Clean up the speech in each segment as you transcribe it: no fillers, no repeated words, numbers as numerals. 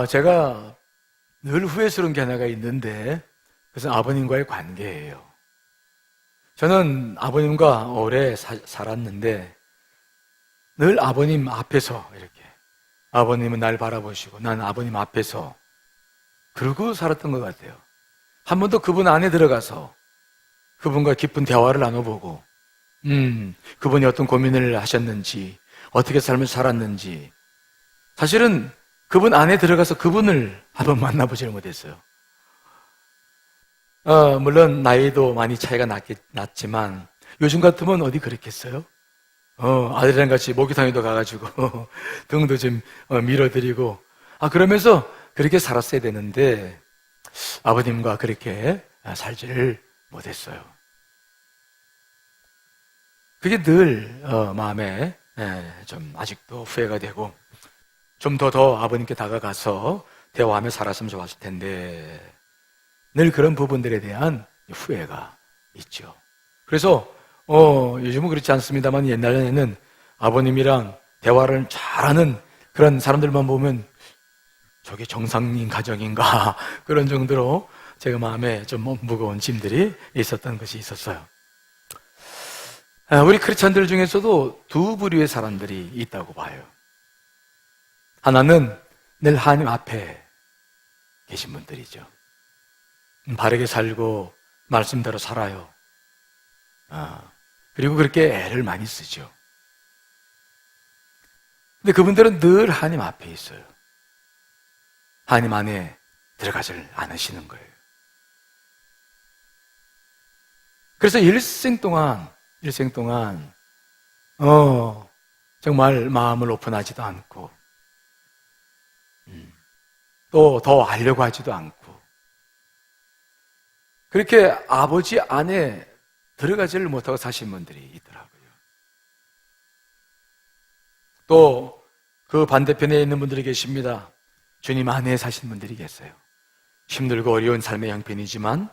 제가 늘 후회스러운 게 하나가 있는데, 그것은 아버님과의 관계예요. 저는 아버님과 오래 살았는데, 늘 아버님 앞에서 이렇게, 아버님은 날 바라보시고, 난 아버님 앞에서, 그러고 살았던 것 같아요. 한 번도 그분 안에 들어가서, 그분과 깊은 대화를 나눠보고, 그분이 어떤 고민을 하셨는지, 어떻게 삶을 살았는지, 사실은 그분 안에 들어가서 그분을 한번 만나보지를 못했어요. 물론 나이도 많이 차이가 났지만 요즘 같으면 어디 그랬겠어요? 아들이랑 같이 목욕탕에도 가가지고 등도 좀 밀어드리고 그러면서 그렇게 살았어야 되는데 아버님과 그렇게 살지를 못했어요. 그게 늘 마음에 좀 아직도 후회가 되고 좀 더 아버님께 다가가서 대화하며 살았으면 좋았을 텐데 늘 그런 부분들에 대한 후회가 있죠. 그래서 요즘은 그렇지 않습니다만 옛날에는 아버님이랑 대화를 잘하는 그런 사람들만 보면 저게 정상인 가정인가 그런 정도로 제가 마음에 좀 무거운 짐들이 있었던 것이 있었어요. 우리 크리스찬들 중에서도 두 부류의 사람들이 있다고 봐요. 하나는 늘 하나님 앞에 계신 분들이죠. 바르게 살고 말씀대로 살아요. 그리고 그렇게 애를 많이 쓰죠. 근데 그분들은 늘 하나님 앞에 있어요. 하나님 안에 들어가질 않으시는 거예요. 그래서 일생 동안 정말 마음을 오픈하지도 않고 또 더 알려고 하지도 않고 그렇게 아버지 안에 들어가지를 못하고 사신 분들이 있더라고요. 또 그 반대편에 있는 분들이 계십니다. 주님 안에 사신 분들이 계세요. 힘들고 어려운 삶의 형편이지만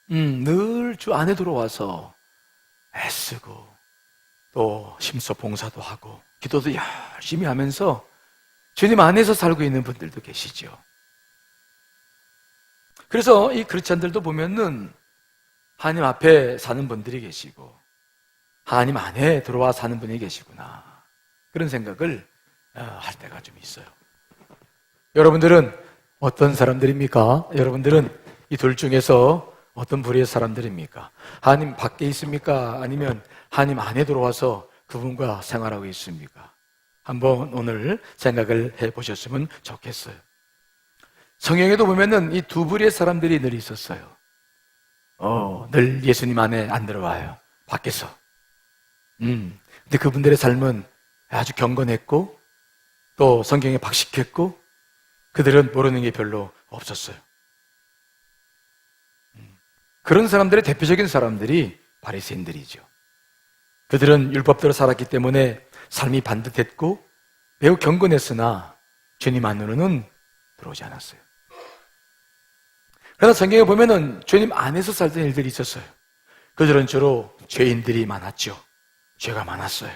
늘 주 안에 들어와서 애쓰고 또 심서 봉사도 하고 기도도 열심히 하면서 주님 안에서 살고 있는 분들도 계시죠. 그래서 이 크리스찬들도 보면은 하나님 앞에 사는 분들이 계시고 하나님 안에 들어와 사는 분이 계시구나 그런 생각을 할 때가 좀 있어요. 여러분들은 어떤 사람들입니까? 여러분들은 이 둘 중에서 어떤 부류의 사람들입니까? 하나님 밖에 있습니까? 아니면 하나님 안에 들어와서 그분과 생활하고 있습니까? 한번 오늘 생각을 해보셨으면 좋겠어요. 성경에도 보면은 이 두 부류의 사람들이 늘 있었어요. 늘 예수님 안에 안 들어와요. 밖에서. 근데 그분들의 삶은 아주 경건했고 또 성경에 박식했고 그들은 모르는 게 별로 없었어요. 그런 사람들의 대표적인 사람들이 바리새인들이죠. 그들은 율법대로 살았기 때문에 삶이 반듯했고 매우 경건했으나 주님 안으로는 들어오지 않았어요. 그러나 성경에 보면은 주님 안에서 살던 일들이 있었어요. 그들은 주로 죄인들이 많았죠. 죄가 많았어요.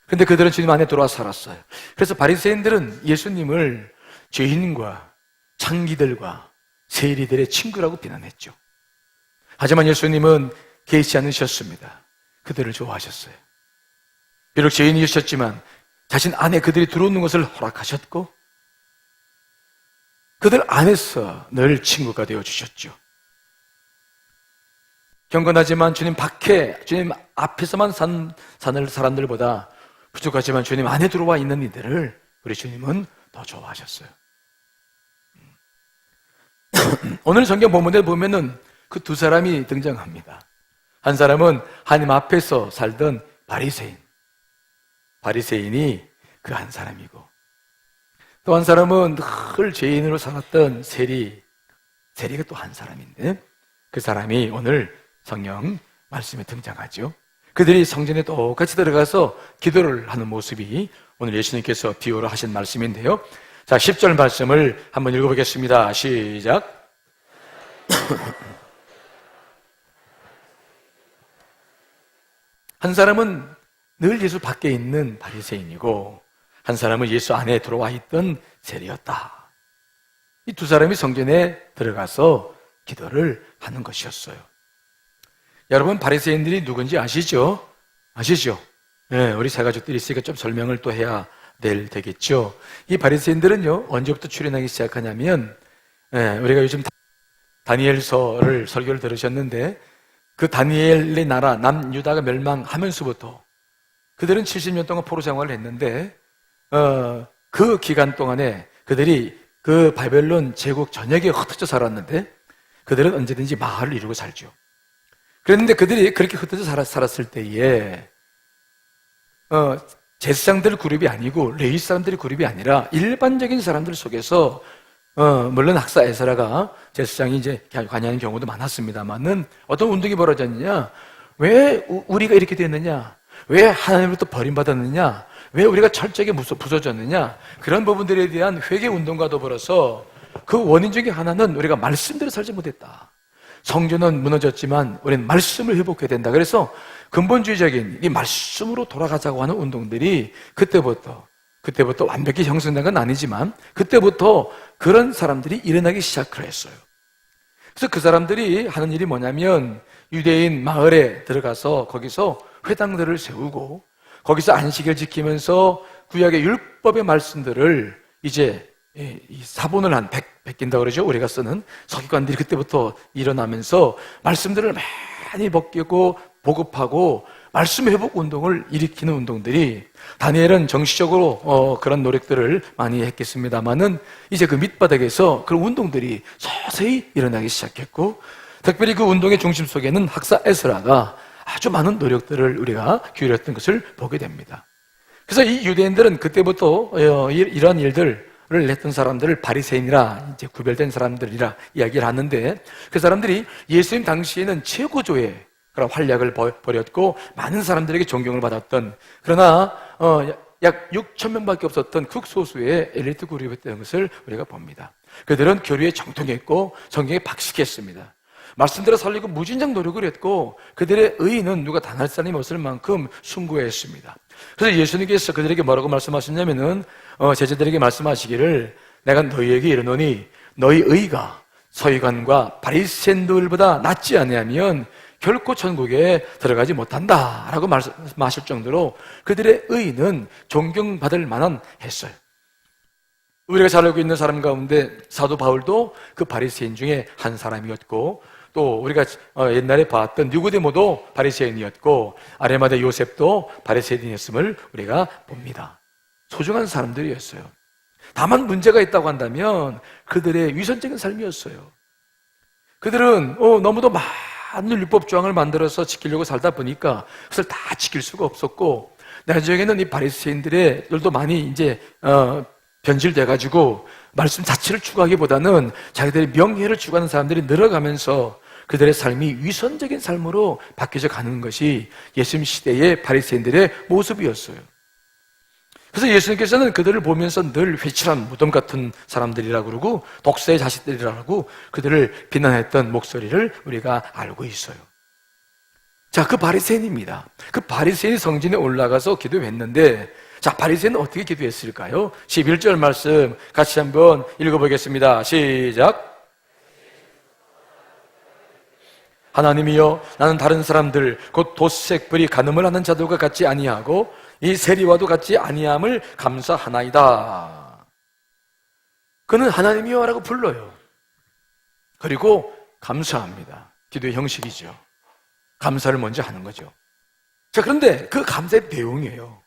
그런데 그들은 주님 안에 들어와 살았어요. 그래서 바리새인들은 예수님을 죄인과 창기들과 세리들의 친구라고 비난했죠. 하지만 예수님은 개의치 않으셨습니다. 그들을 좋아하셨어요. 비록 죄인이셨지만 자신 안에 그들이 들어오는 것을 허락하셨고 그들 안에서 늘 친구가 되어주셨죠. 경건하지만 주님 밖에, 주님 앞에서만 사는 사람들보다 부족하지만 주님 안에 들어와 있는 이들을 우리 주님은 더 좋아하셨어요. 오늘 성경 본문에 보면은 그 두 사람이 등장합니다. 한 사람은 하나님 앞에서 살던 바리새인이 그 한 사람이고 또 한 사람은 늘 죄인으로 살았던 세리가 또 한 사람인데 그 사람이 오늘 성경 말씀에 등장하죠. 그들이 성전에 똑같이 들어가서 기도를 하는 모습이 오늘 예수님께서 비유로 하신 말씀인데요. 자, 10절 말씀을 한번 읽어보겠습니다. 시작. 한 사람은 늘 예수 밖에 있는 바리새인이고 한 사람은 예수 안에 들어와 있던 세리였다. 이 두 사람이 성전에 들어가서 기도를 하는 것이었어요. 여러분, 바리새인들이 누군지 아시죠? 아시죠? 네, 우리 세 가족들이 있으니까 좀 설명을 또 해야 되겠죠. 이 바리새인들은요, 언제부터 출현하기 시작하냐면, 우리가 요즘 다니엘서를 설교를 들으셨는데, 그 다니엘의 나라 남유다가 멸망하면서부터 그들은 70년 동안 포로 생활을 했는데, 그 기간 동안에 그들이 그 바벨론 제국 전역에 흩어져 살았는데, 그들은 언제든지 마을을 이루고 살죠. 그랬는데 그들이 그렇게 흩어져 살았을 때에 제사장들 그룹이 아니고 레위 사람들의 그룹이 아니라 일반적인 사람들 속에서 물론 학사 에스라가 제사장이 이제 관여하는 경우도 많았습니다만은 어떤 운동이 벌어졌느냐? 왜 우리가 이렇게 됐느냐? 왜 하나님으로부터 버림받았느냐? 왜 우리가 철저하게 부서졌느냐? 그런 부분들에 대한 회개 운동과 더불어서 그 원인 중에 하나는 우리가 말씀대로 살지 못했다. 성전은 무너졌지만 우리는 말씀을 회복해야 된다. 그래서 근본주의적인 이 말씀으로 돌아가자고 하는 운동들이 그때부터 완벽히 형성된 건 아니지만 그때부터 그런 사람들이 일어나기 시작을 했어요. 그래서 그 사람들이 하는 일이 뭐냐면 유대인 마을에 들어가서 거기서 회당들을 세우고 거기서 안식을 지키면서 구약의 율법의 말씀들을 이제 사본을 베낀다 그러죠. 우리가 쓰는 서기관들이 그때부터 일어나면서 말씀들을 많이 벗기고 보급하고 말씀 회복 운동을 일으키는 운동들이 다니엘은 정식적으로 그런 노력들을 많이 했겠습니다만은 이제 그 밑바닥에서 그런 운동들이 서서히 일어나기 시작했고 특별히 그 운동의 중심 속에는 학사 에스라가 아주 많은 노력들을 우리가 기울였던 것을 보게 됩니다. 그래서 이 유대인들은 그때부터 이런 일들을 했던 사람들을 바리새인이라 이제 구별된 사람들이라 이야기를 하는데 그 사람들이 예수님 당시에는 최고조의 그런 활약을 벌였고 많은 사람들에게 존경을 받았던 그러나 약 6천 명밖에 없었던 극소수의 엘리트 그룹이었던 것을 우리가 봅니다. 그들은 교류에 정통했고 성경에 박식했습니다. 말씀대로 살리고 무진장 노력을 했고 그들의 의의는 누가 당할 사람이 없을 만큼 숭고했습니다. 그래서 예수님께서 그들에게 뭐라고 말씀하셨냐면은 제자들에게 말씀하시기를 내가 너희에게 이르노니 너희 의가 서기관과 바리새인들보다 낫지 아니하면 결코 천국에 들어가지 못한다 라고 말씀하실 정도로 그들의 의의는 존경받을 만한 했어요. 우리가 잘 알고 있는 사람 가운데 사도 바울도 그 바리새인 중에 한 사람이었고 또 우리가 옛날에 봤던 니고데모도 바리새인이었고 아레마대 요셉도 바리새인이었음을 우리가 봅니다. 소중한 사람들이었어요. 다만 문제가 있다고 한다면 그들의 위선적인 삶이었어요. 그들은 너무도 많은 율법 조항을 만들어서 지키려고 살다 보니까 그것을 다 지킬 수가 없었고 나중에는 이 바리새인들도 많이 이제 변질돼가지고 말씀 자체를 추구하기보다는 자기들의 명예를 추구하는 사람들이 늘어가면서 그들의 삶이 위선적인 삶으로 바뀌어져 가는 것이 예수님 시대의 바리새인들의 모습이었어요. 그래서 예수님께서는 그들을 보면서 늘 회칠한 무덤 같은 사람들이라고 그러고 독사의 자식들이라고 그들을 비난했던 목소리를 우리가 알고 있어요. 자, 그 바리새인입니다. 그 바리새인이 성전에 올라가서 기도했는데 자, 바리새인은 어떻게 기도했을까요? 11절 말씀 같이 한번 읽어보겠습니다. 시작. 하나님이여 나는 다른 사람들 곧 돛색불이 간음을 하는 자들과 같지 아니하고 이 세리와도 같지 아니함을 감사하나이다. 그는 하나님이여 라고 불러요. 그리고 감사합니다. 기도의 형식이죠. 감사를 먼저 하는 거죠. 자, 그런데 그 감사의 내용이에요.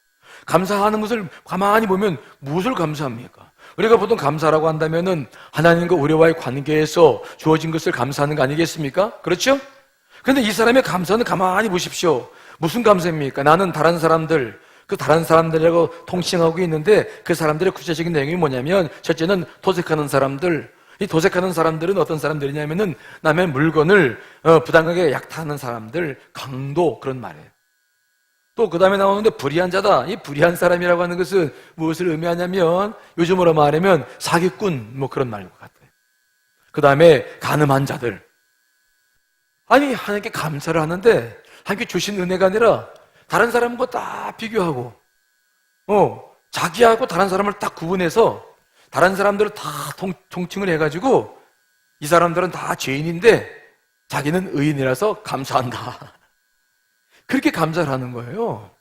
감사하는 것을 가만히 보면 무엇을 감사합니까? 우리가 보통 감사라고 한다면은 하나님과 우리와의 관계에서 주어진 것을 감사하는 거 아니겠습니까? 그렇죠? 그런데 이 사람의 감사는 가만히 보십시오. 무슨 감사입니까? 나는 다른 사람들, 그 다른 사람들하고 통칭하고 있는데 그 사람들의 구체적인 내용이 뭐냐면 첫째는 도색하는 사람들. 이 도색하는 사람들은 어떤 사람들이냐면은 남의 물건을 부당하게 약탈하는 사람들, 강도 그런 말이에요. 또 그 다음에 나오는데 불의한 자다. 이 불의한 사람이라고 하는 것은 무엇을 의미하냐면 요즘으로 말하면 사기꾼 뭐 그런 말인 것 같아요. 그 다음에 간음한 자들. 아니 하나님께 감사를 하는데 하나님께 주신 은혜가 아니라 다른 사람과 딱 비교하고 자기하고 다른 사람을 딱 구분해서 다른 사람들을 다 총칭을 해가지고 이 사람들은 다 죄인인데 자기는 의인이라서 감사한다. 그렇게 감사를 하는 거예요.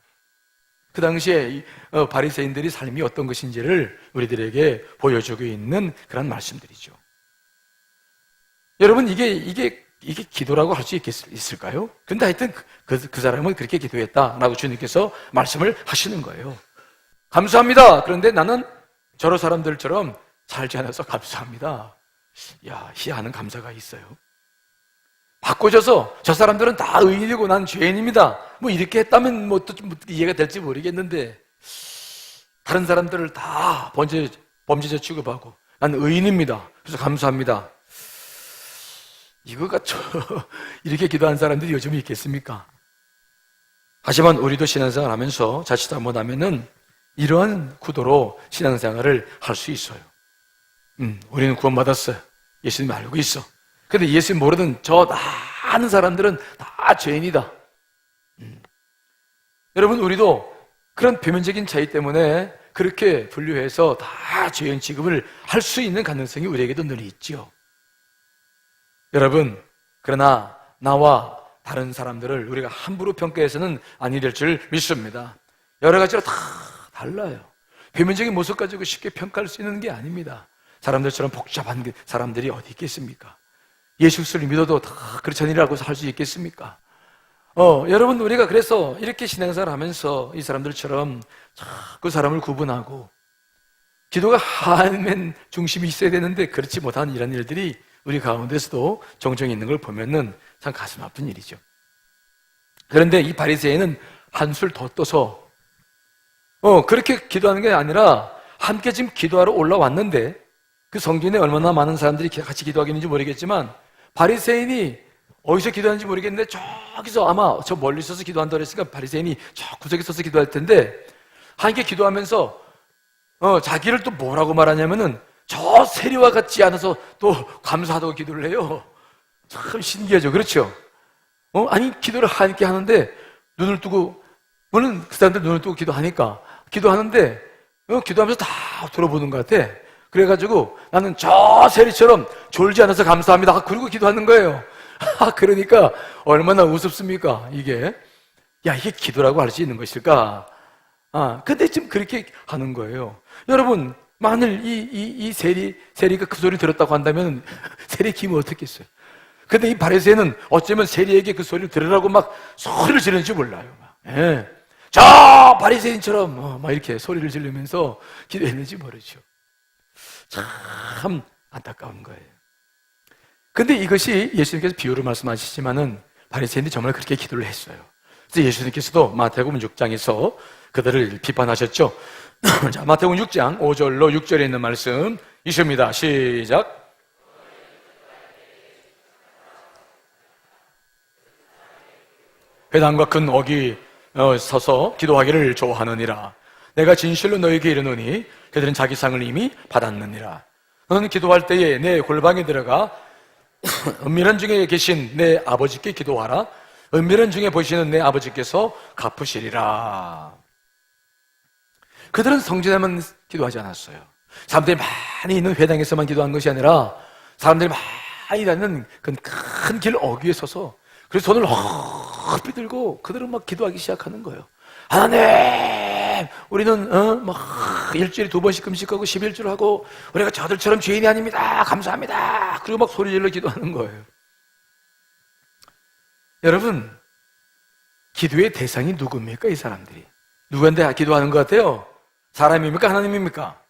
그 당시에 바리새인들의 삶이 어떤 것인지를 우리들에게 보여주고 있는 그런 말씀들이죠. 여러분, 이게 기도라고 할 수 있을까요? 근데 하여튼 그 사람은 그렇게 기도했다라고 주님께서 말씀을 하시는 거예요. 감사합니다. 그런데 나는 저런 사람들처럼 살지 않아서 감사합니다. 야, 희한한 감사가 있어요. 바꿔줘서 저 사람들은 다 의인이고 난 죄인입니다. 뭐 이렇게 했다면 뭐 또 이해가 될지 모르겠는데 다른 사람들을 다 범죄자 취급하고 난 의인입니다. 그래서 감사합니다. 이거가 이렇게 기도하는 사람들이 요즘에 있겠습니까? 하지만 우리도 신앙생활 하면서 자칫 잘못하면은 이러한 구도로 신앙생활을 할 수 있어요. 우리는 구원받았어요. 예수님 알고 있어. 근데 예수님 모르는 저 많은 사람들은 다 죄인이다. 여러분, 우리도 그런 표면적인 차이 때문에 그렇게 분류해서 다 죄인 취급을 할 수 있는 가능성이 우리에게도 늘 있지요. 여러분, 그러나 나와 다른 사람들을 우리가 함부로 평가해서는 아니 될 줄 믿습니다. 여러 가지로 다 달라요. 표면적인 모습 가지고 쉽게 평가할 수 있는 게 아닙니다. 사람들처럼 복잡한 사람들이 어디 있겠습니까? 예수 그리스도를 믿어도 다 그렇지 않으라고 할 수 있겠습니까? 여러분, 우리가 그래서 이렇게 신앙생활을 하면서 이 사람들처럼 자꾸 사람을 구분하고 기도가 하나님의 중심이 있어야 되는데 그렇지 못한 이런 일들이 우리 가운데서도 종종 있는 걸 보면은 참 가슴 아픈 일이죠. 그런데 이 바리새인은 한술 더 떠서 그렇게 기도하는 게 아니라 함께 지금 기도하러 올라왔는데 그 성전에 얼마나 많은 사람들이 같이 기도하겠는지 모르겠지만 바리새인이 어디서 기도하는지 모르겠는데 저기서 아마 저 멀리 서서 기도한다고 했으니까 바리새인이 저 구석에 서서 기도할 텐데 함께 기도하면서 자기를 또 뭐라고 말하냐면은 저 세리와 같지 않아서 또 감사하다고 기도를 해요. 참 신기하죠. 그렇죠? 아니 기도를 함께 하는데 눈을 뜨고 물론 그 사람들 눈을 뜨고 기도하는데 기도하면서 다 돌아보는 것 같아. 그래가지고 나는 저 세리처럼 졸지 않아서 감사합니다. 그리고 기도하는 거예요. 그러니까 얼마나 우습습니까? 이게 기도라고 할 수 있는 것일까? 근데 지금 그렇게 하는 거예요. 여러분, 만일 이 세리가 그 소리 들었다고 한다면 세리 기분 어떻겠어요? 근데 이 바리새인은 어쩌면 세리에게 그 소리를 들으라고 막 소리를 지르는지 몰라요. 저 바리새인처럼 막 이렇게 소리를 지르면서 기도했는지 모르죠. 참 안타까운 거예요. 근데 이것이 예수님께서 비유로 말씀하시지만은 바리새인들이 정말 그렇게 기도를 했어요. 그래서 예수님께서도 마태복음 6장에서 그들을 비판하셨죠. 자, 마태복음 6장 5절로 6절에 있는 말씀 있습니다. 시작. 회당과 큰 옥이 서서 기도하기를 좋아하느니라. 내가 진실로 너에게 이르노니 그들은 자기 상을 이미 받았느니라. 너는 기도할 때에 내 골방에 들어가 은밀한 중에 계신 내 아버지께 기도하라. 은밀한 중에 보시는 내 아버지께서 갚으시리라. 그들은 성전에만 기도하지 않았어요. 사람들이 많이 있는 회당에서만 기도한 것이 아니라 사람들이 많이 다니는 큰 길 어귀에 서서 그래서 손을 헛비 들고 그들은 막 기도하기 시작하는 거예요. 하나님, 우리는 막 일주일에 2번씩 금식하고 11주를 하고 우리가 저들처럼 죄인이 아닙니다. 감사합니다. 그리고 막 소리 질러 기도하는 거예요. 여러분, 기도의 대상이 누굽니까? 이 사람들이 누구한테 기도하는 것 같아요? 사람입니까? 하나님입니까?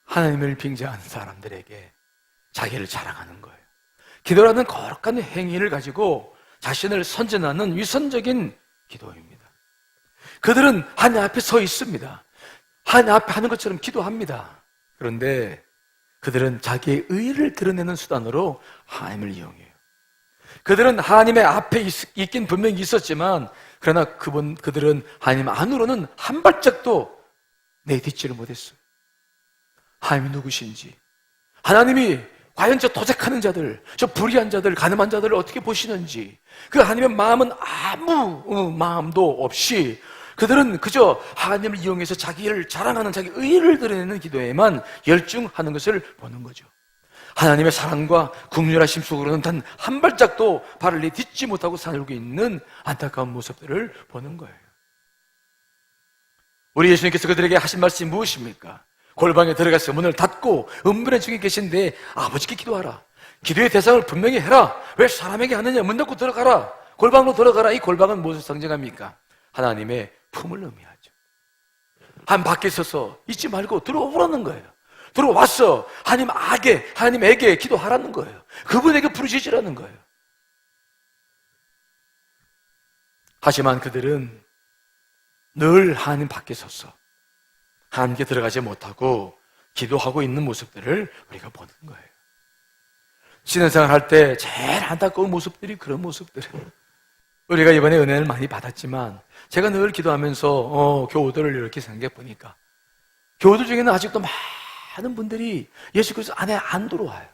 하나님을 빙자한 사람들에게 자기를 자랑하는 거예요. 기도라는 거룩한 행위를 가지고 자신을 선전하는 위선적인 기도입니다. 그들은 하나님 앞에 서 있습니다. 하나님 앞에 하는 것처럼 기도합니다. 그런데 그들은 자기의 의의를 드러내는 수단으로 하나님을 이용해요. 그들은 하나님의 앞에 있긴 분명히 있었지만 그러나 그들은 하나님 안으로는 한 발짝도 내딛지를 못했어요. 하나님이 누구신지, 하나님이 과연 저 도색하는 자들, 저 불의한 자들, 가늠한 자들을 어떻게 보시는지, 그 하나님의 마음은 아무 마음도 없이 그들은 그저 하나님을 이용해서 자기를 자랑하는 자기 의를 드러내는 기도에만 열중하는 것을 보는 거죠. 하나님의 사랑과 국률하심 속으로는 단 한 발짝도 발을 내딛지 못하고 살고 있는 안타까운 모습들을 보는 거예요. 우리 예수님께서 그들에게 하신 말씀이 무엇입니까? 골방에 들어가서 문을 닫고 은밀한 중에 계신데 아버지께 기도하라. 기도의 대상을 분명히 해라. 왜 사람에게 하느냐? 문 닫고 들어가라. 골방으로 들어가라. 이 골방은 무엇을 상징합니까? 하나님의 품을 의미하죠. 한 밖에 서서 잊지 말고 들어오라는 거예요. 들어왔어. 하나님에게 기도하라는 거예요. 그분에게 부르짖으라는 거예요. 하지만 그들은 늘 하나님 밖에 서서 하나님께 들어가지 못하고 기도하고 있는 모습들을 우리가 보는 거예요. 신앙생활 할 때 제일 안타까운 모습들이 그런 모습들이에요. 우리가 이번에 은혜를 많이 받았지만 제가 늘 기도하면서 교우들을 이렇게 생각해 보니까 교우들 중에는 아직도 많은 분들이 예수 그리스도 안에 안 들어와요.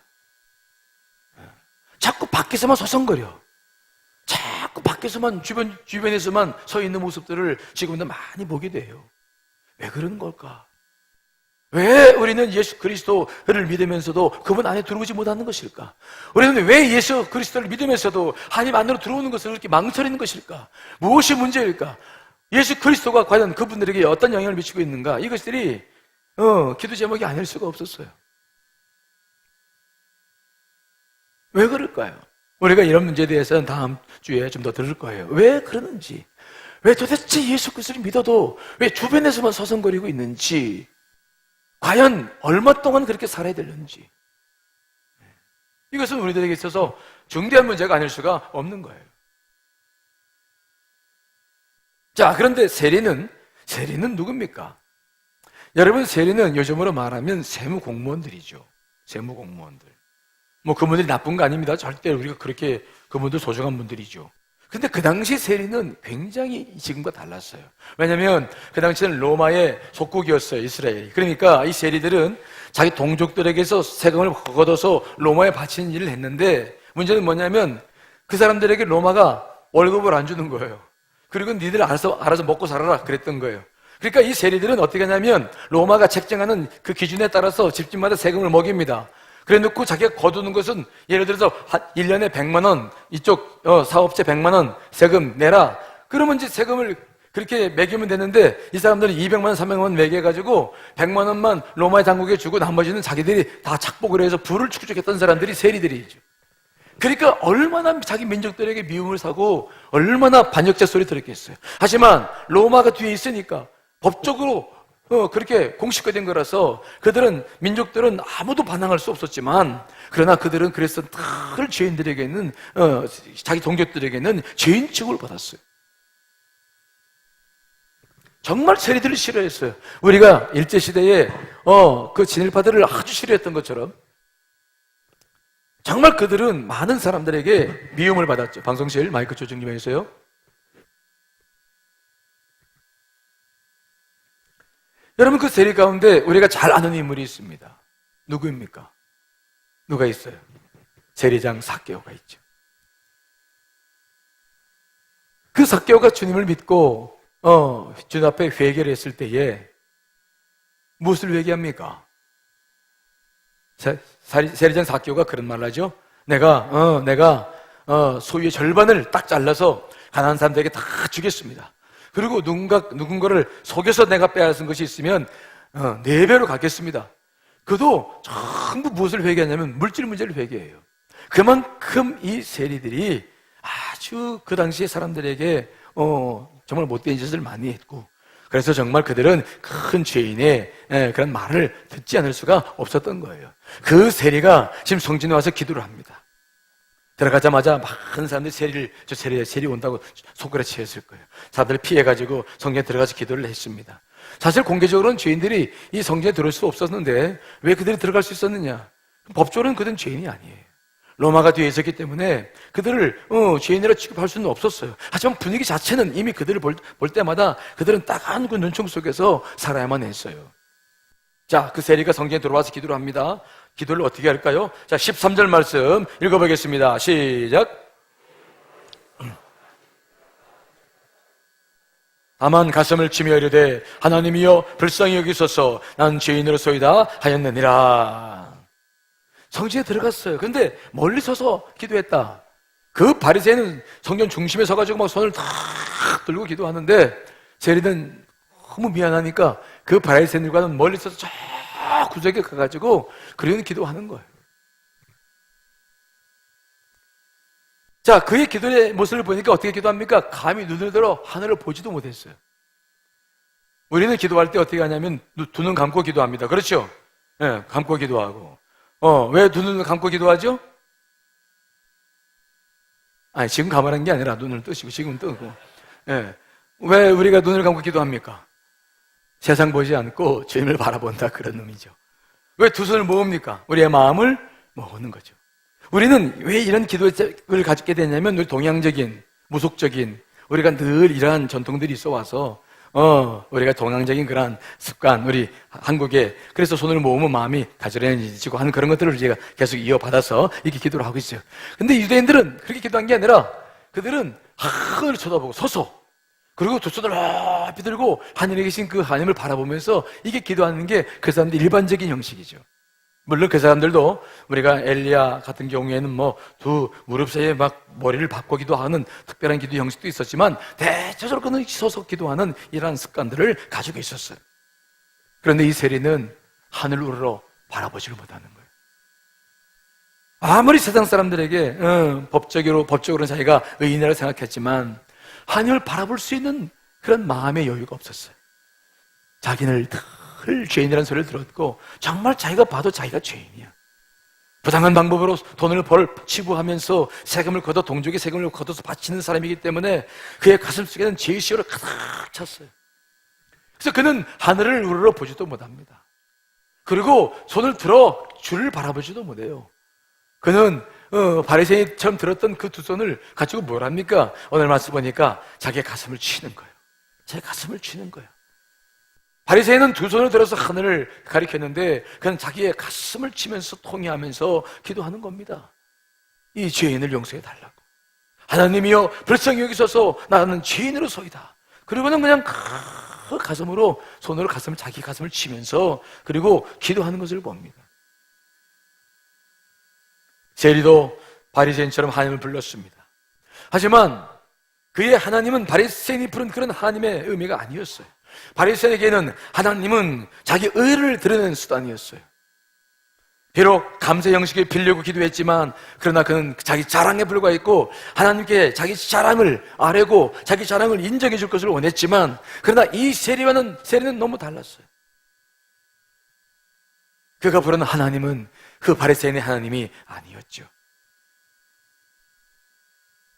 자꾸 밖에서만 서성거려. 자꾸 밖에서만 주변에서만 서 있는 모습들을 지금도 많이 보게 돼요. 왜 그런 걸까? 왜 우리는 예수 그리스도를 믿으면서도 그분 안에 들어오지 못하는 것일까? 우리는 왜 예수 그리스도를 믿으면서도 하나님 안으로 들어오는 것을 그렇게 망설이는 것일까? 무엇이 문제일까? 예수 그리스도가 과연 그분들에게 어떤 영향을 미치고 있는가? 이것들이 기도 제목이 아닐 수가 없었어요. 왜 그럴까요? 우리가 이런 문제에 대해서는 다음 주에 좀 더 들을 거예요. 왜 그러는지, 왜 도대체 예수 그리스도를 믿어도 왜 주변에서만 서성거리고 있는지, 과연 얼마 동안 그렇게 살아야 되는지, 이것은 우리들에게 있어서 중대한 문제가 아닐 수가 없는 거예요. 자, 그런데 세리는 누굽니까? 여러분, 세리는 요즘으로 말하면 세무공무원들이죠. 세무공무원들. 그분들이 나쁜 거 아닙니다. 절대 우리가 그렇게 그분들 소중한 분들이죠. 근데 그 당시 세리는 굉장히 지금과 달랐어요. 왜냐하면 그 당시에는 로마의 속국이었어요, 이스라엘이. 그러니까 이 세리들은 자기 동족들에게서 세금을 걷어서 로마에 바치는 일을 했는데, 문제는 뭐냐면 그 사람들에게 로마가 월급을 안 주는 거예요. 그리고 니들 알아서 먹고 살아라 그랬던 거예요. 그러니까 이 세리들은 어떻게 하냐면 로마가 책정하는 그 기준에 따라서 집집마다 세금을 먹입니다. 그래 놓고 자기가 거두는 것은 예를 들어서 1년에 100만 원, 이쪽 사업체 100만 원 세금 내라. 그러면 이제 세금을 그렇게 매기면 되는데, 이 사람들은 200만 원, 300만 원 매겨가지고 100만 원만 로마의 당국에 주고 나머지는 자기들이 다 착복을 해서 부를 축적했던 사람들이 세리들이죠. 그러니까 얼마나 자기 민족들에게 미움을 사고 얼마나 반역자 소리 들었겠어요. 하지만 로마가 뒤에 있으니까 법적으로 그렇게 공식화된 거라서 민족들은 아무도 반항할 수 없었지만, 그러나 그들은 그래서 늘 죄인들에게는, 자기 동족들에게는 죄인 취급을 받았어요. 정말 세리들을 싫어했어요. 우리가 일제시대에 그 진일파들을 아주 싫어했던 것처럼 정말 그들은 많은 사람들에게 미움을 받았죠. 방송실 마이크 조정 좀 해주세요. 여러분, 그 세리 가운데 우리가 잘 아는 인물이 있습니다. 누구입니까? 누가 있어요? 세리장 삭개오가 있죠. 그 삭개오가 주님을 믿고 주님 앞에 회개를 했을 때에 무엇을 회개합니까? 세리장 삭개오가 그런 말을 하죠. 내가 소유의 절반을 딱 잘라서 가난한 사람들에게 다 주겠습니다. 그리고 누군가를 속여서 내가 빼앗은 것이 있으면 4배로 갚겠습니다. 그도 전부 무엇을 회개하냐면 물질 문제를 회개해요. 그만큼 이 세리들이 아주 그 당시의 사람들에게 정말 못된 짓을 많이 했고, 그래서 정말 그들은 큰 죄인의 그런 말을 듣지 않을 수가 없었던 거예요. 그 세리가 지금 성전에 와서 기도를 합니다. 들어가자마자 많은 사람들이 세리 온다고 손가락치였을 거예요. 사람들 피해가지고 성전에 들어가서 기도를 했습니다. 사실 공개적으로는 죄인들이 이 성전에 들어올 수 없었는데 왜 그들이 들어갈 수 있었느냐? 법적으로는 그들은 죄인이 아니에요. 로마가 뒤에 있었기 때문에 그들을 죄인이라 취급할 수는 없었어요. 하지만 분위기 자체는 이미 그들을 볼 때마다 그들은 따가운 그 눈총 속에서 살아야만 했어요. 자, 그 세리가 성전에 들어와서 기도를 합니다. 기도를 어떻게 할까요? 자, 13절 말씀 읽어보겠습니다. 시작. 다만 가슴을 치며 이르되 하나님이여 불쌍히 여기소서 난 죄인으로소이다 하였느니라. 성지에 들어갔어요. 근데 멀리 서서 기도했다. 그 바리새인은 성전 중심에 서가지고 막 손을 탁 들고 기도하는데 세리는 너무 미안하니까 그 바리새인들과는 멀리 서서 저 구석에 가가지고 그런 기도하는 거예요. 자, 그의 기도의 모습을 보니까 어떻게 기도합니까? 감히 눈을 들어 하늘을 보지도 못했어요. 우리는 기도할 때 어떻게 하냐면 두 눈 감고 기도합니다. 그렇죠? 네, 감고 기도하고. 왜 두 눈을 감고 기도하죠? 아니, 지금 감으라는 게 아니라 눈을 뜨시고 지금은 뜨고. 네. 왜 우리가 눈을 감고 기도합니까? 세상 보지 않고 주님을 바라본다, 그런 의미죠. 왜 두 손을 모읍니까? 우리의 마음을 모으는 거죠. 우리는 왜 이런 기도를 가지게 되냐면 우리 동양적인, 무속적인, 우리가 늘 이러한 전통들이 있어 와서 우리가 동양적인 그러한 습관, 우리 한국에 그래서 손을 모으면 마음이 가지런해지고 하는 그런 것들을 우리가 계속 이어받아서 이렇게 기도를 하고 있어요. 근데 유대인들은 그렇게 기도한 게 아니라 그들은 하늘을 쳐다보고 서서 그리고 두 손을 높이 들고 하늘에 계신 그 하나님을 바라보면서 이게 기도하는 게 그 사람들 일반적인 형식이죠. 물론 그 사람들도 우리가 엘리야 같은 경우에는 뭐 두 무릎 사이에 막 머리를 바꾸기도 하는 특별한 기도 형식도 있었지만 대체적으로는 서서 기도하는 이러한 습관들을 가지고 있었어요. 그런데 이 세리는 하늘을 우러러 바라보지를 못하는 거예요. 아무리 세상 사람들에게 법적으로는 자기가 의인이라고 생각했지만 하나님을 바라볼 수 있는 그런 마음의 여유가 없었어요. 자기를 늘 죄인이라는 소리를 들었고 정말 자기가 봐도 자기가 죄인이야. 부당한 방법으로 돈을 치부하면서 세금을 걷어 동족의 세금을 걷어서 바치는 사람이기 때문에 그의 가슴 속에는 죄의 시오를 가득 찼어요. 그래서 그는 하늘을 우러러 보지도 못합니다. 그리고 손을 들어 주를 바라보지도 못해요. 그는 바리새인처럼 들었던 그 두 손을 가지고 뭘 합니까? 오늘 말씀 보니까 자기의 가슴을 치는 거예요. 자기 가슴을 치는 거예요. 바리새인은 두 손을 들어서 하늘을 가리켰는데 그는 자기의 가슴을 치면서 통회하면서 기도하는 겁니다. 이 죄인을 용서해 달라고. 하나님이여 불쌍히 여기소서 나는 죄인으로소이다. 그리고는 그냥 그 가슴으로 손으로 자기 가슴을 치면서 그리고 기도하는 것을 봅니다. 세리도 바리새인처럼 하나님을 불렀습니다. 하지만 그의 하나님은 바리새인이 부른 그런 하나님의 의미가 아니었어요. 바리새인에게는 하나님은 자기 의를 드러내는 수단이었어요. 비록 감사 형식에 빌려고 기도했지만 그러나 그는 자기 자랑에 불과했고 하나님께 자기 자랑을 아뢰고 자기 자랑을 인정해 줄 것을 원했지만 그러나 이 세리는 너무 달랐어요. 그가 부르는 하나님은 그 바리새인의 하나님이 아니었죠.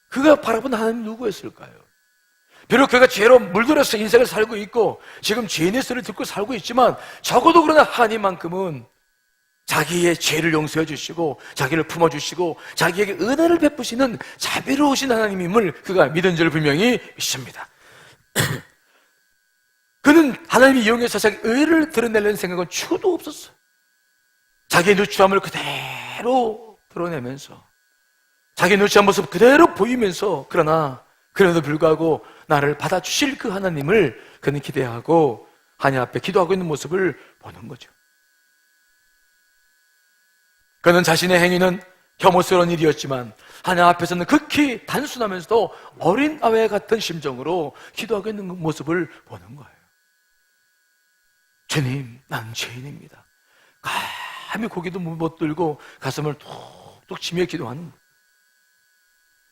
그가 바라본 하나님은 누구였을까요? 비록 그가 죄로 물들어서 인생을 살고 있고 지금 죄인의 소리를 듣고 살고 있지만 적어도 그러나 하나님만큼은 자기의 죄를 용서해 주시고 자기를 품어주시고 자기에게 은혜를 베푸시는 자비로우신 하나님임을 그가 믿은 줄 분명히 믿습니다. 그는 하나님이 이용해서 자기 의를 드러내려는 생각은 추도 없었어요. 자기의 누추함을 그대로 드러내면서 자기의 누추한 모습 그대로 보이면서 그럼에도 불구하고 나를 받아주실 그 하나님을 그는 기대하고 하나님 앞에 기도하고 있는 모습을 보는 거죠. 그는 자신의 행위는 혐오스러운 일이었지만 하나님 앞에서는 극히 단순하면서도 어린 아이 같은 심정으로 기도하고 있는 모습을 보는 거예요. 주님, 난 죄인입니다. 감히 고개도 못 들고 가슴을 툭툭 치며 기도하는 거예요.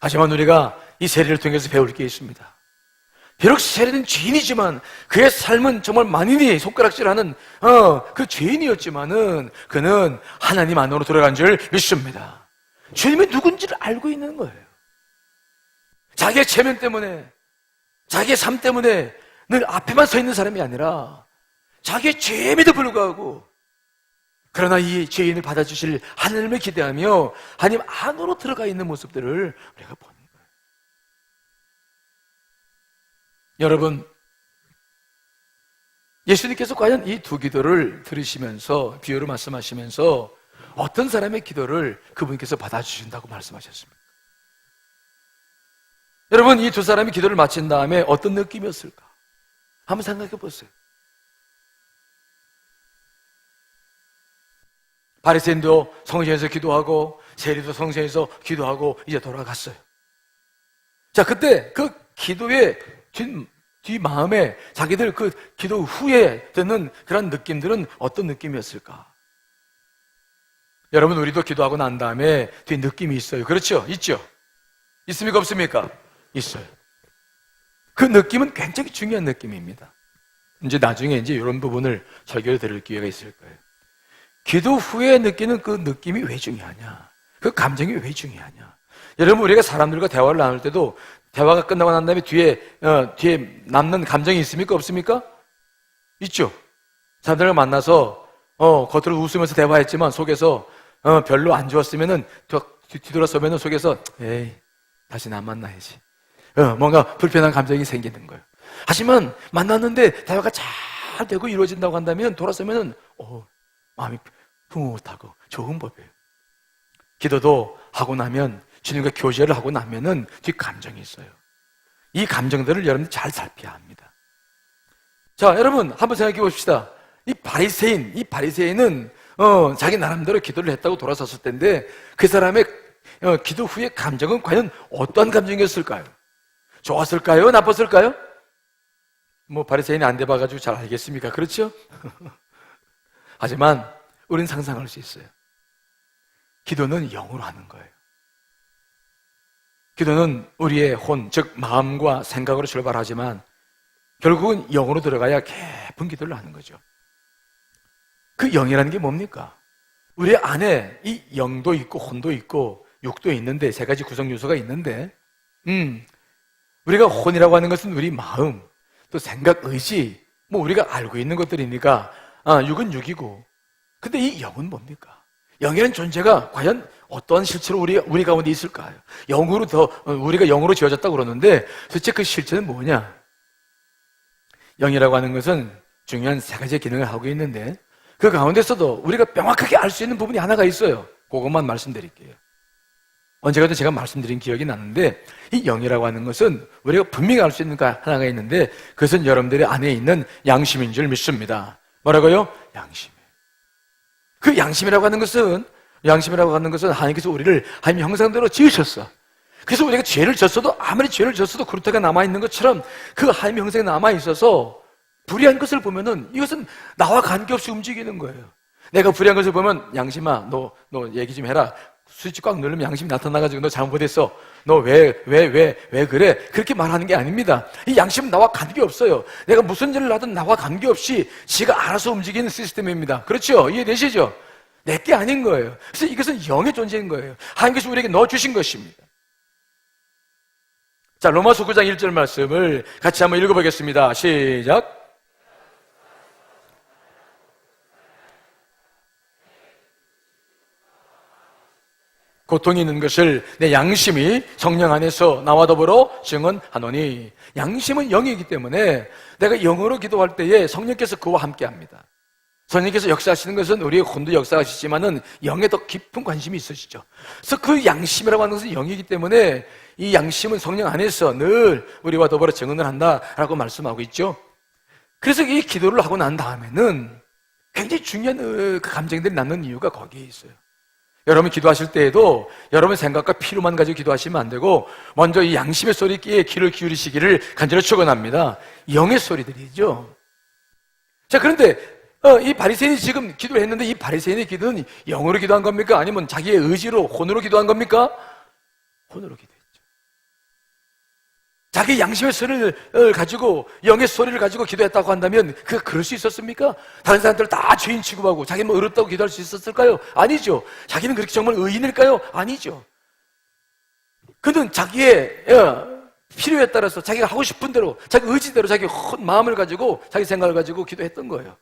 하지만 우리가 이 세리를 통해서 배울 게 있습니다. 비록 세리는 죄인이지만 그의 삶은 정말 만인이 손가락질하는 그 죄인이었지만은 그는 하나님 안으로 들어간 줄 믿습니다. 주님이 누군지를 알고 있는 거예요. 자기의 체면 때문에 자기의 삶 때문에 늘 앞에만 서 있는 사람이 아니라 자기의 죄임에도 불구하고 그러나 이 죄인을 받아주실 하나님을 기대하며 하나님 안으로 들어가 있는 모습들을 우리가 보는 거예요. 여러분, 예수님께서 과연 이 두 기도를 들으시면서 비유로 말씀하시면서 어떤 사람의 기도를 그분께서 받아주신다고 말씀하셨습니까? 여러분, 이 두 사람이 기도를 마친 다음에 어떤 느낌이었을까? 한번 생각해 보세요. 바리새인도 성전에서 기도하고 세리도 성전에서 기도하고 이제 돌아갔어요. 자, 그때 그 기도의 뒤 마음에 자기들 그 기도 후에 드는 그런 느낌들은 어떤 느낌이었을까? 여러분, 우리도 기도하고 난 다음에 뒤 느낌이 있어요. 그렇죠? 있죠? 있습니까? 없습니까? 있어요. 그 느낌은 굉장히 중요한 느낌입니다. 이제 나중에 이제 이런 부분을 설교를 드릴 기회가 있을 거예요. 기도 후에 느끼는 그 느낌이 왜 중요하냐? 그 감정이 왜 중요하냐? 여러분, 우리가 사람들과 대화를 나눌 때도 대화가 끝나고 난 다음에 뒤에 남는 감정이 있습니까? 없습니까? 있죠. 사람들을 만나서 겉으로 웃으면서 대화했지만 속에서 별로 안 좋았으면은 뒤돌아서면은 속에서 에이, 다시는 안 만나야지. 뭔가 불편한 감정이 생기는 거예요. 하지만 만났는데 대화가 잘 되고 이루어진다고 한다면 돌아서면은 마음이 흐뭇하고 좋은 법이에요. 기도도 하고 나면, 주님과 교제를 하고 나면은 뒤 감정이 있어요. 이 감정들을 여러분 잘 살펴야 합니다. 자, 여러분 한번 생각해 봅시다. 이 바리새인은 자기 나름대로 기도를 했다고 돌아섰을 텐데 그 사람의 기도 후의 감정은 과연 어떠한 감정이었을까요? 좋았을까요? 나빴을까요? 뭐 바리새인이 안 돼봐가지고 잘 알겠습니까? 그렇죠? 하지만 우리는 상상할 수 있어요. 기도는 영으로 하는 거예요. 기도는 우리의 혼, 즉 마음과 생각으로 출발하지만 결국은 영으로 들어가야 깊은 기도를 하는 거죠. 그 영이라는 게 뭡니까? 우리 안에 이 영도 있고 혼도 있고 육도 있는데, 세 가지 구성 요소가 있는데 우리가 혼이라고 하는 것은 우리 마음, 또 생각, 의지, 뭐 우리가 알고 있는 것들이니까 육은 육이고, 근데 이 영은 뭡니까? 영이라는 존재가 과연 어떠한 실체로 우리 가운데 있을까요? 우리가 영으로 지어졌다고 그러는데 도대체 그 실체는 뭐냐? 영이라고 하는 것은 중요한 세 가지의 기능을 하고 있는데 그 가운데서도 우리가 명확하게 알 수 있는 부분이 하나가 있어요. 그것만 말씀드릴게요. 언제가도 제가 말씀드린 기억이 나는데 이 영이라고 하는 것은 우리가 분명히 알 수 있는 하나가 있는데 그것은 여러분들의 안에 있는 양심인 줄 믿습니다. 뭐라고요? 양심. 그 양심이라고 하는 것은 하나님께서 우리를 하나님 형상대로 지으셨어. 그래서 우리가 죄를 졌어도, 아무리 죄를 졌어도 그루터기가 남아있는 것처럼 그 하나님 형상이 남아있어서 불의한 것을 보면은 이것은 나와 관계없이 움직이는 거예요. 내가 불의한 것을 보면 양심아, 너 얘기 좀 해라. 스위치 꽉 누르면 양심이 나타나가지고 너 잘못했어. 너 왜 그래? 그렇게 말하는 게 아닙니다. 이 양심은 나와 관계없어요. 내가 무슨 일을 하든 나와 관계없이 지가 알아서 움직이는 시스템입니다. 그렇죠? 이해되시죠? 내게 아닌 거예요. 그래서 이것은 영의 존재인 거예요. 하나님께서 우리에게 넣어주신 것입니다. 자, 로마서 9장 1절 말씀을 같이 한번 읽어보겠습니다. 시작. 고통이 있는 것을 내 양심이 성령 안에서 나와 더불어 증언하노니, 양심은 영이기 때문에 내가 영으로 기도할 때에 성령께서 그와 함께 합니다. 성령께서 역사하시는 것은 우리의 혼도 역사하시지만은 영에 더 깊은 관심이 있으시죠. 그래서 그 양심이라고 하는 것은 영이기 때문에 이 양심은 성령 안에서 늘 우리와 더불어 증언을 한다라고 말씀하고 있죠. 그래서 이 기도를 하고 난 다음에는 굉장히 중요한 그 감정들이 낳는 이유가 거기에 있어요. 여러분 기도하실 때에도 여러분 생각과 필요만 가지고 기도하시면 안 되고 먼저 이 양심의 소리에 귀를 기울이시기를 간절히 축원합니다. 영의 소리들이죠. 자, 그런데 이 바리새인이 지금 기도를 했는데 이 바리새인의 기도는 영으로 기도한 겁니까? 아니면 자기의 의지로, 혼으로 기도한 겁니까? 혼으로 기도했죠. 자기 양심의 소리를 가지고, 영의 소리를 가지고 기도했다고 한다면 그가 그럴 수 있었습니까? 다른 사람들 다 죄인 취급하고 자기 뭐 어렵다고 기도할 수 있었을까요? 아니죠. 자기는 그렇게 정말 의인일까요? 아니죠. 그는 자기의 필요에 따라서 자기가 하고 싶은 대로, 자기 의지대로, 자기 마음을 가지고, 자기 생각을 가지고 기도했던 거예요.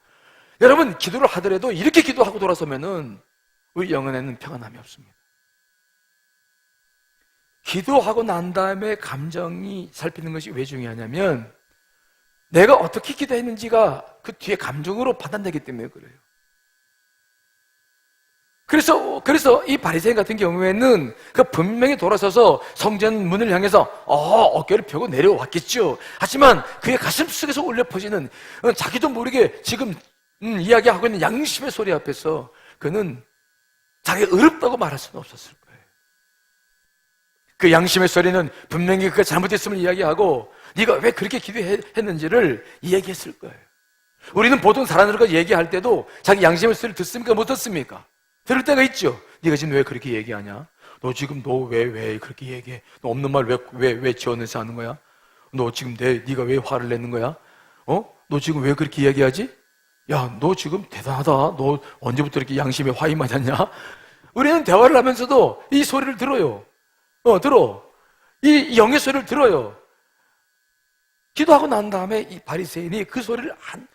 여러분, 기도를 하더라도 이렇게 기도하고 돌아서면은 우리 영혼에는 평안함이 없습니다. 기도하고 난 다음에 감정이 살피는 것이 왜 중요하냐면 내가 어떻게 기도했는지가 그 뒤에 감정으로 판단되기 때문에 그래요. 그래서 이 바리새인 같은 경우에는 그 분명히 돌아서서 성전 문을 향해서 어깨를 펴고 내려왔겠죠. 하지만 그의 가슴 속에서 울려 퍼지는 자기도 모르게 지금 이야기하고 있는 양심의 소리 앞에서 그는 자기가 어렵다고 말할 수는 없었을 거예요. 그 양심의 소리는 분명히 그가 잘못했음을 이야기하고 네가 왜 그렇게 기도했는지를 이야기했을 거예요. 우리는 보통 사람들과 얘기할 때도 자기 양심의 소리를 듣습니까? 못 듣습니까? 들을 때가 있죠. 네가 지금 왜 그렇게 얘기하냐? 너 지금 왜 그렇게 얘기해? 너 없는 말 왜 지어내서 하는 거야? 너 지금 네가 왜 화를 내는 거야? 너 지금 왜 그렇게 이야기하지? 야, 너 지금 대단하다. 너 언제부터 이렇게 양심에 화이 맞았냐? 우리는 대화를 하면서도 이 소리를 들어요. 들어. 이 영의 소리를 들어요. 기도하고 난 다음에 이 바리새인이 그 소리를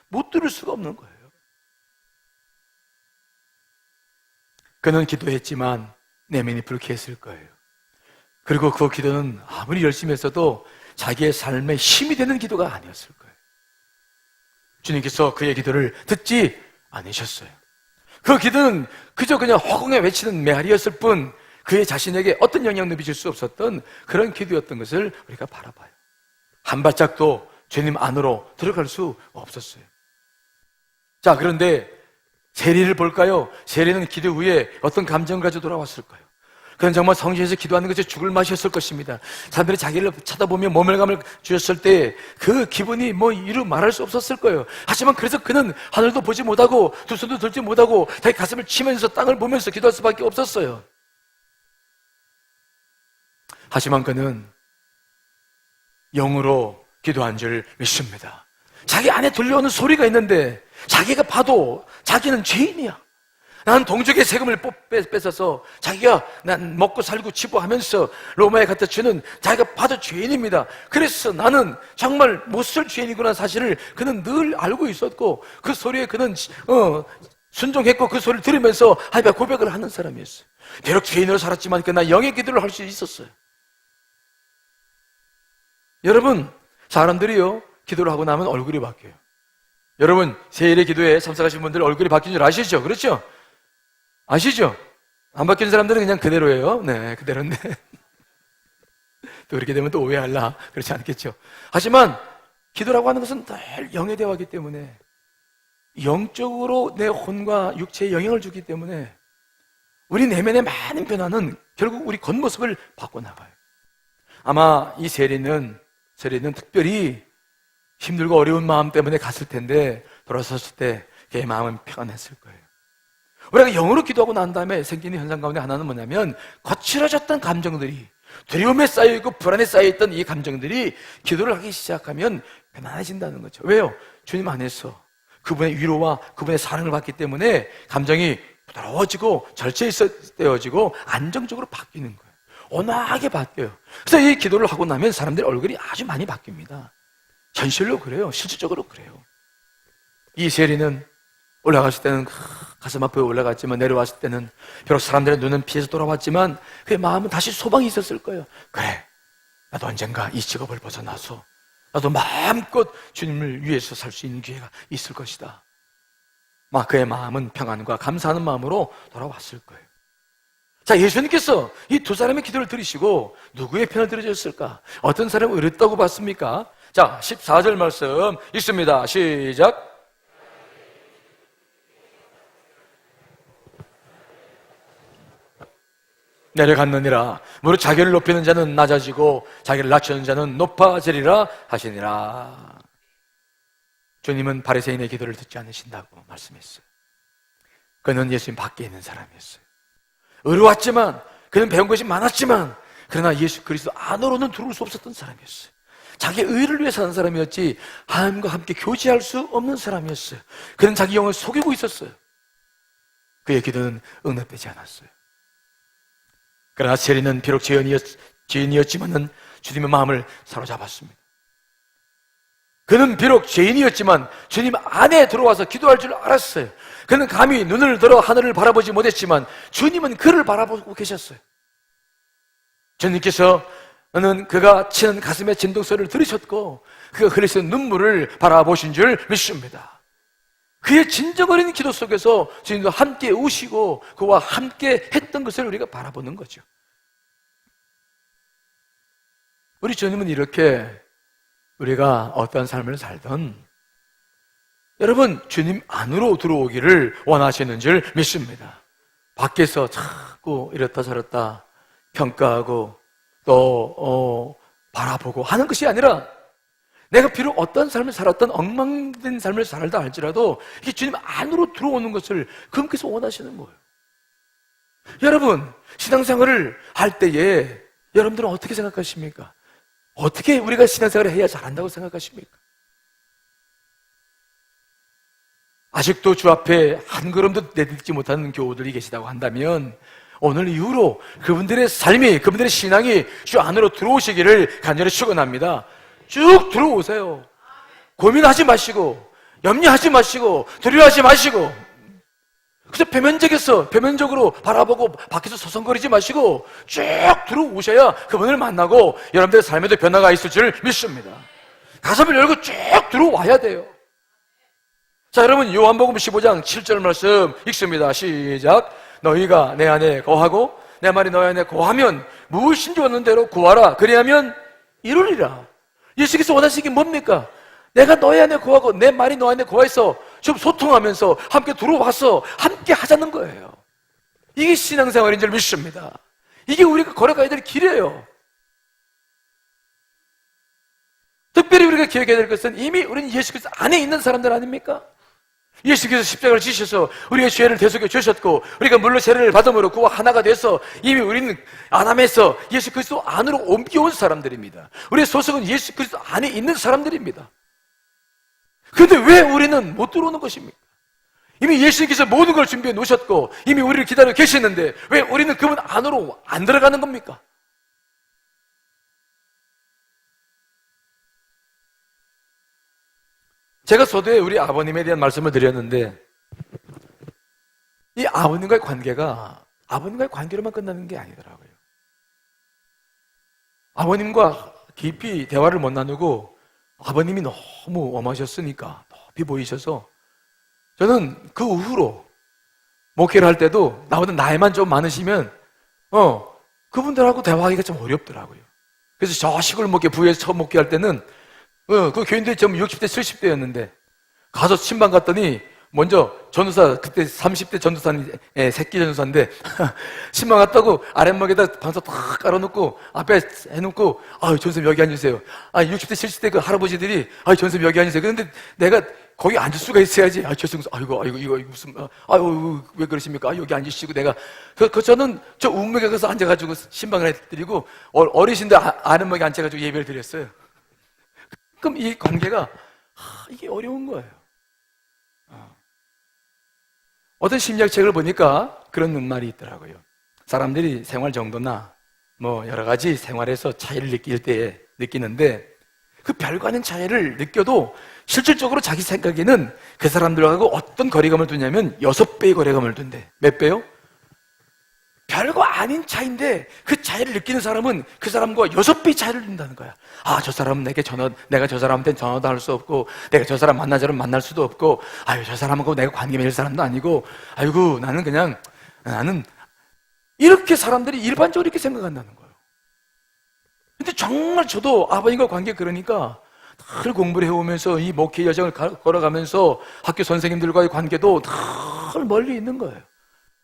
못 들을 수가 없는 거예요. 그는 기도했지만 내면이 불쾌했을 거예요. 그리고 그 기도는 아무리 열심히 했어도 자기의 삶에 힘이 되는 기도가 아니었을 거예요. 주님께서 그의 기도를 듣지 않으셨어요. 그 기도는 그저 그냥 허공에 외치는 메아리였을 뿐 그의 자신에게 어떤 영향도 미칠 수 없었던 그런 기도였던 것을 우리가 바라봐요. 한 발짝도 주님 안으로 들어갈 수 없었어요. 자, 그런데 세리를 볼까요? 세리는 기도 후에 어떤 감정을 가지고 돌아왔을까요? 그는 정말 성전에서 기도하는 것이 죽을 맛이었을 것입니다. 사람들이 자기를 쳐다보며 모멸감을 주었을 때 그 기분이 이루 말할 수 없었을 거예요. 하지만 그래서 그는 하늘도 보지 못하고 두 손도 들지 못하고 자기 가슴을 치면서 땅을 보면서 기도할 수밖에 없었어요. 하지만 그는 영으로 기도한 줄 믿습니다. 자기 안에 들려오는 소리가 있는데 자기가 봐도 자기는 죄인이야. 난 동족의 세금을 뺏어서 자기가 난 먹고 살고 치부하면서 로마에 갖다 주는 자기가 봐도 죄인입니다. 그래서 나는 정말 못쓸 죄인이구나 사실을 그는 늘 알고 있었고 그 소리에 그는 순종했고 그 소리를 들으면서 하나님께 고백을 하는 사람이었어요. 비록 죄인으로 살았지만 그러나 영의 기도를 할 수 있었어요. 여러분, 사람들이요 기도를 하고 나면 얼굴이 바뀌어요. 여러분, 세일의 기도에 참석하신 분들 얼굴이 바뀐 줄 아시죠? 그렇죠? 아시죠? 안 바뀐 사람들은 그냥 그대로예요. 네, 그대로인데 또 그렇게 되면 또 오해할라 그렇지 않겠죠? 하지만 기도라고 하는 것은 늘 영의 대화이기 때문에 영적으로 내 혼과 육체에 영향을 주기 때문에 우리 내면의 많은 변화는 결국 우리 겉모습을 바꿔나가요. 아마 이 세리는 특별히 힘들고 어려운 마음 때문에 갔을 텐데 돌아섰을 때 그의 마음은 평안했을 거예요. 우리가 영으로 기도하고 난 다음에 생기는 현상 가운데 하나는 뭐냐면 거칠어졌던 감정들이 두려움에 쌓여있고 불안에 쌓여있던 이 감정들이 기도를 하기 시작하면 편안해진다는 거죠. 왜요? 주님 안에서 그분의 위로와 그분의 사랑을 받기 때문에 감정이 부드러워지고 절제되어지고 안정적으로 바뀌는 거예요. 온화하게 바뀌어요. 그래서 이 기도를 하고 나면 사람들의 얼굴이 아주 많이 바뀝니다. 현실로 그래요. 실질적으로 그래요. 이 세리는 올라갔을 때는 가슴 아프게 올라갔지만 내려왔을 때는 비록 사람들의 눈은 피해서 돌아왔지만 그의 마음은 다시 소망이 있었을 거예요. 그래, 나도 언젠가 이 직업을 벗어나서 나도 마음껏 주님을 위해서 살 수 있는 기회가 있을 것이다. 막 그의 마음은 평안과 감사하는 마음으로 돌아왔을 거예요. 자, 예수님께서 이 두 사람의 기도를 들으시고 누구의 편을 들으셨을까? 어떤 사람을 의롭다고 봤습니까? 자, 14절 말씀 있습니다. 시작. 내려갔느니라. 무릇 자기를 높이는 자는 낮아지고 자기를 낮추는 자는 높아지리라 하시니라. 주님은 바리새인의 기도를 듣지 않으신다고 말씀했어요. 그는 예수님 밖에 있는 사람이었어요. 의로웠지만, 그는 배운 것이 많았지만, 그러나 예수 그리스도 안으로는 들어올 수 없었던 사람이었어요. 자기의 의를 위해 사는 사람이었지 하나님과 함께 교제할 수 없는 사람이었어요. 그는 자기 영을 속이고 있었어요. 그의 기도는 응답되지 않았어요. 그러나 세리는 비록 죄인이었지만은 주님의 마음을 사로잡았습니다. 그는 비록 죄인이었지만 주님 안에 들어와서 기도할 줄 알았어요. 그는 감히 눈을 들어 하늘을 바라보지 못했지만 주님은 그를 바라보고 계셨어요. 주님께서는 그가 치는 가슴의 진동 소리를 들으셨고 그가 흘리는 눈물을 바라보신 줄 믿습니다. 그의 진정어린 기도 속에서 주님도 함께 오시고 그와 함께 했던 것을 우리가 바라보는 거죠. 우리 주님은 이렇게 우리가 어떠한 삶을 살든 여러분 주님 안으로 들어오기를 원하시는 줄 믿습니다. 밖에서 자꾸 이렇다 저렇다 평가하고 또 바라보고 하는 것이 아니라 내가 비록 어떤 삶을 살았던 엉망된 삶을 살다 할지라도 이게 주님 안으로 들어오는 것을 그분께서 원하시는 거예요. 여러분 신앙생활을 할 때에 여러분들은 어떻게 생각하십니까? 어떻게 우리가 신앙생활을 해야 잘한다고 생각하십니까? 아직도 주 앞에 한 걸음도 내딛지 못하는 교우들이 계시다고 한다면 오늘 이후로 그분들의 삶이, 그분들의 신앙이 주 안으로 들어오시기를 간절히 축원합니다. 쭉 들어오세요. 고민하지 마시고 염려하지 마시고 두려워하지 마시고 그저 표면적으로 바라보고 밖에서 서성거리지 마시고 쭉 들어오셔야 그분을 만나고 여러분들의 삶에도 변화가 있을 줄 믿습니다. 가슴을 열고 쭉 들어와야 돼요. 자, 여러분 요한복음 15장 7절 말씀 읽습니다. 시작. 너희가 내 안에 거하고 내 말이 너희 안에 거하면 무엇인지 원하는 대로 구하라. 그리하면 이루리라. 예수께서 원하시는 게 뭡니까? 내가 너희 안에 거하고 내 말이 너희 안에 거해서 좀 소통하면서 함께 들어와서 함께 하자는 거예요. 이게 신앙생활인 줄 믿습니다. 이게 우리가 걸어가야 될 길이에요. 특별히 우리가 기억해야 될 것은 이미 우리는 예수 그리스도 안에 있는 사람들 아닙니까? 예수께서 십자가를 지셔서 우리의 죄를 대속해 주셨고 우리가 물로 세례를 받음으로 그와 하나가 돼서 이미 우리는 아담에서 예수 그리스도 안으로 옮겨온 사람들입니다. 우리의 소속은 예수 그리스도 안에 있는 사람들입니다. 그런데 왜 우리는 못 들어오는 것입니까? 이미 예수님께서 모든 걸 준비해 놓으셨고 이미 우리를 기다리고 계시는데 왜 우리는 그분 안으로 안 들어가는 겁니까? 제가 서두에 우리 아버님에 대한 말씀을 드렸는데 이 아버님과의 관계가 아버님과의 관계로만 끝나는 게 아니더라고요. 아버님과 깊이 대화를 못 나누고 아버님이 너무 엄하셨으니까 높이 보이셔서 저는 그 이후로 목회를 할 때도 나보다 나이만 좀 많으시면 그분들하고 대화하기가 좀 어렵더라고요. 그래서 저 시골 목회 부에서 처음 목회할 때는 그 교인들이 전부 60대 70대였는데 가서 신방 갔더니 먼저 전도사 그때 30대 전도사는 새끼 전도사인데 신방 갔다고 아랫목에다 방석 탁 깔아놓고 앞에 해놓고 전선생님 여기 앉으세요. 60대 70대 그 할아버지들이 전선생님 여기 앉으세요. 그런데 내가 거기 앉을 수가 있어야지. 죄송해요. 아이고 이거 무슨 왜 그러십니까? 여기 앉으시고 내가 저는 저 우물에 가서 앉아가지고 신방을 해드리고 어르신들 아랫목에 앉아가지고 예배를 드렸어요. 그럼 이 관계가 이게 어려운 거예요. 어떤 심리학책을 보니까 그런 말이 있더라고요. 사람들이 생활 정도나 뭐 여러 가지 생활에서 차이를 느낄 때에 느끼는데 그 별거 아닌 차이를 느껴도 실질적으로 자기 생각에는 그 사람들하고 어떤 거리감을 두냐면 6배의 거리감을 둔대. 몇 배요? 별거 아닌 차이인데 그 차이를 느끼는 사람은 그 사람과 6배의 차이를 둔다는 거야. 저 사람은 내가 저 사람한테는 전화도 할 수 없고, 내가 저 사람 만나자면 만날 수도 없고, 저 사람하고 내가 관계 맺을 사람도 아니고, 나는 이렇게 사람들이 일반적으로 이렇게 생각한다는 거예요. 근데 정말 저도 아버님과 관계 그러니까 늘 공부를 해오면서 이 목회 여정을 걸어가면서 학교 선생님들과의 관계도 늘 멀리 있는 거예요.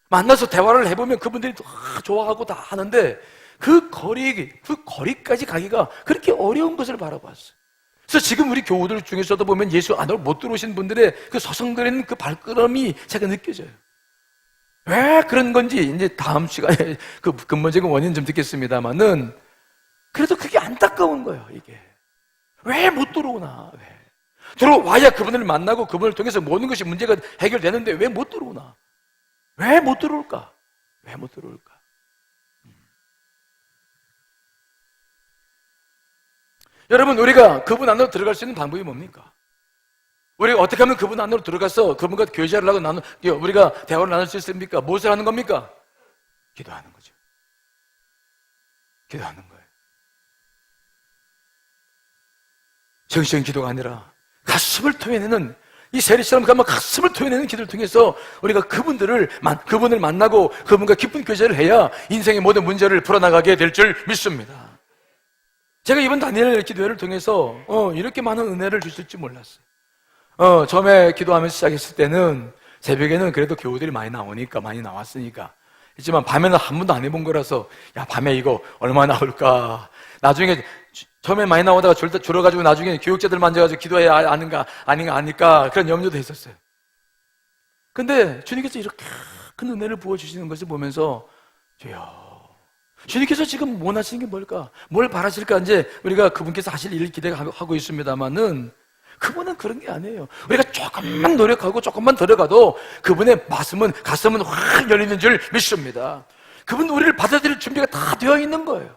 만나서 대화를 해보면 그분들이 다 좋아하고 다 하는데 그 거리까지 가기가 그렇게 어려운 것을 바라봤어요. 그래서 지금 우리 교우들 중에서도 보면 예수 안으로 못 들어오신 분들의 그 서성거리는 그 발걸음이 제가 느껴져요. 왜 그런 건지 이제 다음 시간에 그 근본적인 원인 좀 듣겠습니다만은 그래도 그게 안타까운 거예요, 이게. 왜 못 들어오나, 왜. 들어와야 그분을 만나고 그분을 통해서 모든 것이 문제가 해결되는데 왜 못 들어오나? 왜 못 들어올까? 왜 못 들어올까? 여러분, 우리가 그분 안으로 들어갈 수 있는 방법이 뭡니까? 우리가 어떻게 하면 그분 안으로 들어가서 그분과 교제를 하고 우리가 대화를 나눌 수 있습니까? 무엇을 하는 겁니까? 기도하는 거죠. 기도하는 거예요. 정신적인 기도가 아니라 가슴을 토해내는 이 세리처럼 그만 가슴을 토해내는 기도를 통해서 우리가 그분을 만나고 그분과 깊은 교제를 해야 인생의 모든 문제를 풀어나가게 될 줄 믿습니다. 제가 이번 다니엘 기도회를 통해서 이렇게 많은 은혜를 주실 줄 몰랐어요. 처음에 기도하면서 시작했을 때는 새벽에는 그래도 교우들이 많이 나왔으니까 했지만 밤에는 한 번도 안 해본 거라서 야, 밤에 이거 얼마나 나올까. 나중에 처음에 많이 나오다가 줄어가지고 나중에 교육자들 만져가지고 기도해야 아닐까 그런 염려도 했었어요. 근데 주님께서 이렇게 큰 은혜를 부어주시는 것을 보면서 주여, 주님께서 지금 원하시는 게 뭘까? 뭘 바라실까? 이제 우리가 그분께서 하실 일을 기대하고 있습니다만은 그분은 그런 게 아니에요. 우리가 조금만 노력하고 조금만 들어가도 그분의 가슴은 확 열리는 줄 믿습니다. 그분 우리를 받아들일 준비가 다 되어 있는 거예요.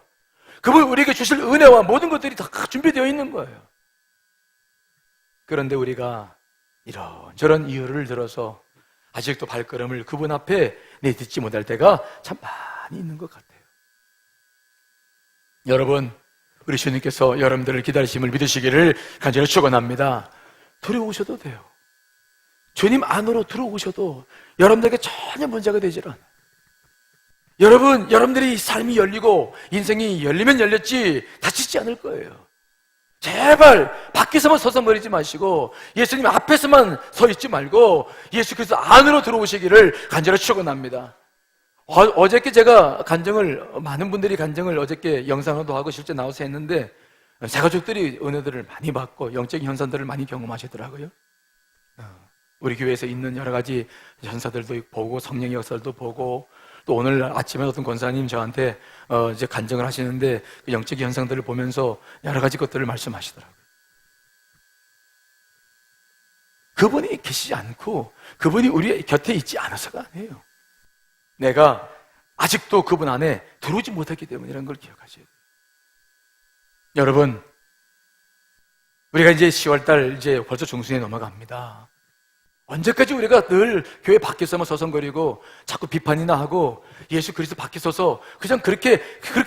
그분 우리에게 주실 은혜와 모든 것들이 다 준비되어 있는 거예요. 그런데 우리가 이런저런 이유를 들어서 아직도 발걸음을 그분 앞에 내딛지 못할 때가 참 많이 있는 것 같아요. 여러분, 우리 주님께서 여러분들을 기다리심을 믿으시기를 간절히 축원합니다. 들어오셔도 돼요. 주님 안으로 들어오셔도 여러분들에게 전혀 문제가 되질 않아요. 여러분들이 삶이 열리고 인생이 열리면 열렸지 다치지 않을 거예요. 제발 밖에서만 서성거리지 마시고 예수님 앞에서만 서 있지 말고 예수 그리스도 안으로 들어오시기를 간절히 축원합니다. 어저께 제가 많은 분들이 간증을 어저께 영상으로도 하고 실제 나와서 했는데 제 가족들이 은혜들을 많이 받고 영적인 현상들을 많이 경험하시더라고요. 우리 교회에서 있는 여러 가지 현사들도 보고 성령의 역사도 보고 또 오늘 아침에 어떤 권사님 저한테 이제 간증을 하시는데 그 영적인 현상들을 보면서 여러 가지 것들을 말씀하시더라고요. 그분이 계시지 않고 그분이 우리 곁에 있지 않아서가 아니에요. 내가 아직도 그분 안에 들어오지 못했기 때문이라는 걸 기억하셔야 돼요. 여러분, 우리가 이제 10월달 이제 벌써 중순에 넘어갑니다. 언제까지 우리가 늘 교회 밖에서만 서성거리고 자꾸 비판이나 하고 예수 그리스도 밖에 서서 그냥 그렇게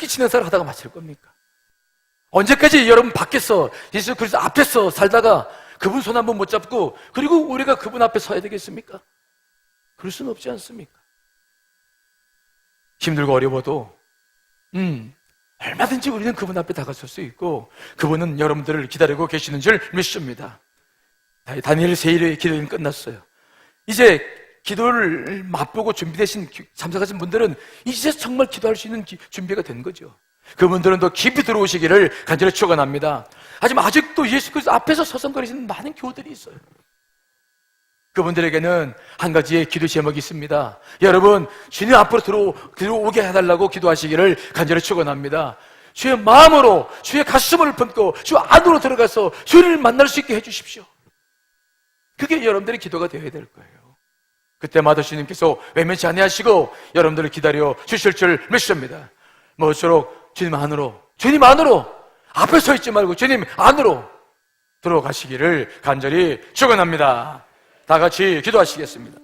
친행사를 하다가 마칠 겁니까? 언제까지 여러분 밖에서 예수 그리스도 앞에서 살다가 그분 손 한 번 못 잡고 그리고 우리가 그분 앞에 서야 되겠습니까? 그럴 수는 없지 않습니까? 힘들고 어려워도 얼마든지 우리는 그분 앞에 다가설 수 있고 그분은 여러분들을 기다리고 계시는 줄 믿습니다. 다니엘 세일의 기도는 끝났어요. 이제 기도를 맛보고 참석하신 분들은 이제 정말 기도할 수 있는 준비가 된 거죠. 그분들은 더 깊이 들어오시기를 간절히 축원합니다. 하지만 아직도 예수 그리스도 앞에서 서성거리시는 많은 교우들이 있어요. 그분들에게는 한 가지의 기도 제목이 있습니다. 여러분, 주님 앞으로 들어오게 해달라고 기도하시기를 간절히 축원합니다. 주의 마음으로, 주의 가슴을 품고 주 안으로 들어가서 주를 만날 수 있게 해주십시오. 그게 여러분들의 기도가 되어야 될 거예요. 그때마다 주님께서 외면치 아니하시고 여러분들을 기다려 주실 줄 믿습니다. 모쪼록 주님 안으로 앞에 서 있지 말고 주님 안으로 들어가시기를 간절히 축원합니다. 다 같이 기도하시겠습니다.